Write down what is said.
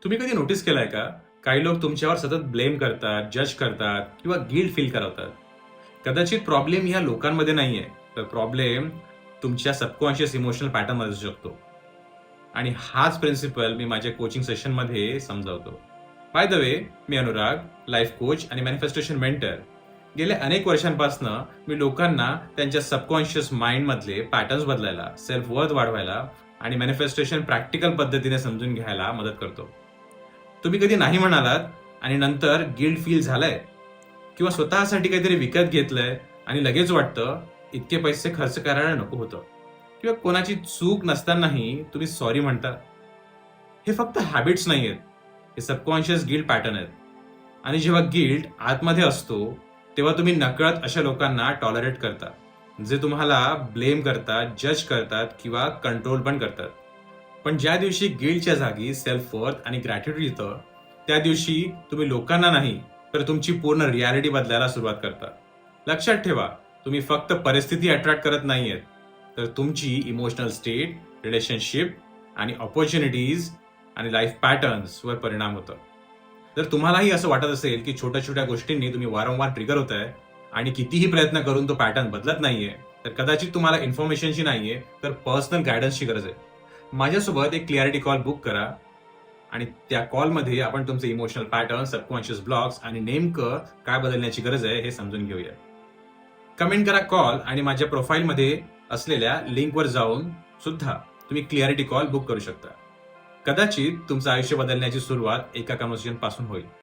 तुम्ही कधी नोटीस केलंय का? काही लोक तुमच्यावर सतत ब्लेम करतात, जज करतात किंवा गिल्ट फील करवतात. कदाचित प्रॉब्लेम ह्या लोकांमध्ये नाहीये, तर प्रॉब्लेम तुमच्या सबकॉन्शियस इमोशनल पॅटर्नमध्ये असू शकतो. आणि हाच प्रिन्सिपल मी माझ्या कोचिंग सेशनमध्ये समजावतो. By the way, me Anurag, life coach आणि मॅनिफेस्टेशन मेंटर. गेल्या अनेक वर्षांपासनं मी लोकांना त्यांच्या सबकॉन्शियस माइंडमधले पॅटर्न्स बदलायला, सेल्फ वर्थ वाढवायला आणि मॅनिफेस्टेशन प्रॅक्टिकल पद्धतीने समजून घ्यायला मदत करतो. तुम्ही कधी नाही म्हणालात आणि नंतर गिल्ट फील झालाय किंवा स्वतःसाठी काहीतरी विकत घेतलंय आणि लगेच वाटतं इतके पैसे खर्च करायला नको होतं किंवा कोणाची चूक नसतानाही तुम्ही सॉरी म्हणता. हे फक्त हॅबिट्स नाही आहेत, हे सबकॉन्शियस गिल्ट पॅटर्न आहेत. आणि जेव्हा गिल्ट आतमध्ये असतो तेव्हा तुम्ही नकळत अशा लोकांना टॉलरेट करता, जे तुम्हाला ब्लेम करतात, जज करतात किंवा कंट्रोल पण करतात. पण ज्या दिवशी गिल्टच्या जागी सेल्फ वर्थ आणि ग्रॅटिट्यूड येतं, त्या दिवशी तुम्ही लोकांना नाही तर तुमची पूर्ण रियालिटी बदलायला सुरुवात करता. लक्षात ठेवा, तुम्ही फक्त परिस्थिती अट्रॅक्ट करत नाहीयेत, तर तुमची इमोशनल स्टेट, रिलेशनशिप आणि ऑपॉर्च्युनिटीज आणि लाईफ पॅटर्न्स वर परिणाम होतो. जर तुम्हालाही असं वाटत असेल की छोट्या छोट्या गोष्टींनी तुम्ही वारंवार ट्रिगर होताय आणि कितीही प्रयत्न करून तो पॅटर्न बदलत नाहीये, तर कदाचित तुम्हाला इन्फॉर्मेशनची नाहीये तर पर्सनल गायडन्सची गरज आहे. माझ्यासोबत एक क्लिअरिटी कॉल बुक करा आणि त्या कॉलमध्ये आपण तुमचे इमोशनल पॅटर्न, सबकॉन्शियस ब्लॉक्स आणि नेमकं काय बदलण्याची गरज आहे हे समजून घेऊया. कमेंट करा कॉल आणि माझ्या प्रोफाईलमध्ये असलेल्या लिंकवर जाऊन सुद्धा तुम्ही क्लिअरिटी कॉल बुक करू शकता. कदाचित तुमचं आयुष्य बदलण्याची सुरुवात एका कन्व्हर्सेशन पासून होईल.